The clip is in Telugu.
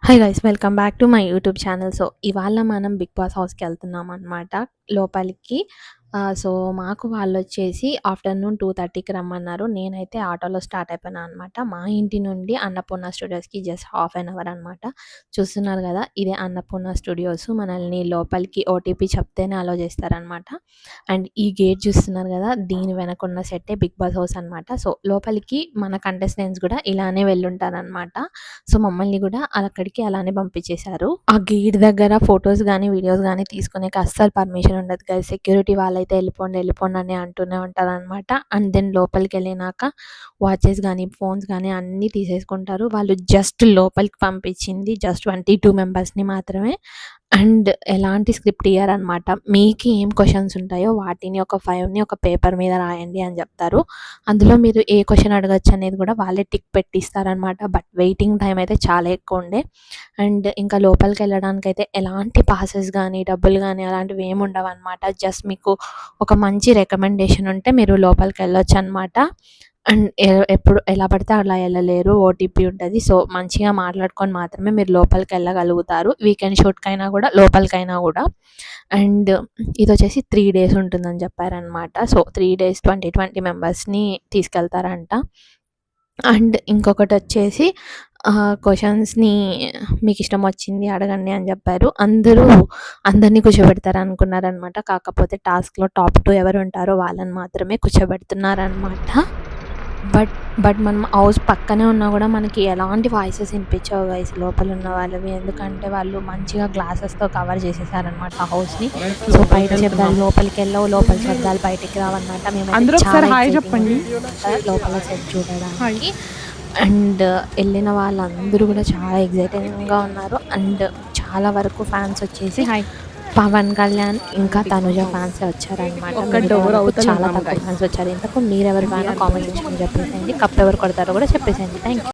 Hi guys, welcome back to my YouTube channel. So ఇవాళ మనం బిగ్ బాస్ హౌస్కి వెళ్తున్నాం అనమాట లోపలికి. సో మాకు వాళ్ళు వచ్చేసి ఆఫ్టర్నూన్ 2:30కి రమ్మన్నారు. నేనైతే ఆటోలో స్టార్ట్ అయిపోయినా అనమాట. మా ఇంటి నుండి అన్నపూర్ణ స్టూడియోస్కి జస్ట్ హాఫ్ అన్ అవర్ అనమాట. చూస్తున్నారు కదా, ఇదే అన్నపూర్ణ స్టూడియోస్. మనల్ని లోపలికి ఓటీపీ చెప్తేనే అలో చేస్తారనమాట. అండ్ ఈ గేట్ చూస్తున్నారు కదా, దీని వెనకున్న సెట్టే బిగ్ బాస్ హౌస్ అనమాట. సో లోపలికి మన కంటెస్టెంట్స్ కూడా ఇలానే వెళ్ళుంటారనమాట. సో మమ్మల్ని కూడా అక్కడికి అలానే పంపించేశారు. ఆ గేట్ దగ్గర ఫొటోస్ కానీ వీడియోస్ కానీ తీసుకునేకి అస్సలు పర్మిషన్ ఉండదు కదా. సెక్యూరిటీ వాళ్ళైతే వెళ్ళిపోండి వెళ్ళిపోండి అని అంటూనే ఉంటారనమాట. అండ్ దెన్ లోపలికి వెళ్ళినాక వాచెస్ కానీ ఫోన్స్ కానీ అన్నీ తీసేసుకుంటారు. వాళ్ళు జస్ట్ లోపలికి పంపించింది జస్ట్ 22 మెంబర్స్ని మాత్రమే. అండ్ ఎలాంటి స్క్రిప్ట్ ఇయ్యరనమాట. మీకు ఏం క్వశ్చన్స్ ఉంటాయో వాటిని ఒక 5ని ఒక పేపర్ మీద రాయండి అని చెప్తారు. అందులో మీరు ఏ క్వశ్చన్ అడగచ్చు అనేది కూడా వాళ్ళే టిక్ పెట్టిస్తారనమాట. బట్ వెయిటింగ్ టైం అయితే చాలా ఎక్కువ ఉండే. అండ్ ఇంకా లోపలికి వెళ్ళడానికైతే ఎలాంటి పాసెస్ కానీ డబ్బులు కానీ అలాంటివి ఏమి ఉండవన్నమాట. జస్ట్ మీకు ఒక మంచి రికమెండేషన్ ఉంటే మీరు లోపలికి వెళ్ళొచ్చు అనమాట. అండ్ ఎప్పుడు ఎలా పడితే అలా వెళ్ళలేరు. ఓటీపీ ఉంటుంది. సో మంచిగా మాట్లాడుకొని మాత్రమే మీరు లోపలికి వెళ్ళగలుగుతారు. వీకెండ్ షూట్కైనా కూడా లోపలికైనా కూడా. అండ్ ఇది వచ్చేసి 3 డేస్ ఉంటుందని చెప్పారనమాట. సో 3 డేస్ 20 మెంబర్స్ని తీసుకెళ్తారంట. అండ్ ఇంకొకటి వచ్చేసి క్వశ్చన్స్ని మీకు ఇష్టం వచ్చింది అడగండి అని చెప్పారు. అందరినీ కూర్చోబెడతారు అనుకున్నారనమాట. కాకపోతే టాస్క్లో టాప్ 2 ఎవరు ఉంటారో వాళ్ళని మాత్రమే కూర్చోబెడుతున్నారనమాట. బట్ మనం హౌస్ పక్కనే ఉన్నా కూడా మనకి ఎలాంటి వాయిసెస్ వినిపించవు గైస్ లోపల ఉన్న వాళ్ళవి. ఎందుకంటే వాళ్ళు మంచిగా గ్లాసెస్తో కవర్ చేసేసారనమాట హౌస్ని. సో బయట శబ్దాలు లోపలికి వెళ్ళవు, లోపల శబ్దాలు బయటికి రావన్నమాట. మేము లోపల సెట్ చూడడానికి. అండ్ వెళ్ళిన వాళ్ళందరూ కూడా చాలా ఎగ్జైటింగ్గా ఉన్నారు. అండ్ చాలా వరకు ఫ్యాన్స్ వచ్చేసి పవన్ కళ్యాణ్ ఇంకా తనుజ ఫ్యాన్స్ వచ్చారనమాట. చాలా తక్కువ ఫ్యాన్స్ వచ్చారు. ఇంతకు మీరెవరి ఫ్యాన్ కామెంట్ సెక్షన్ చెప్పేసేయండి. కప్ ఎవరు కొడతారో కూడా చెప్పేసేయండి. Thank you.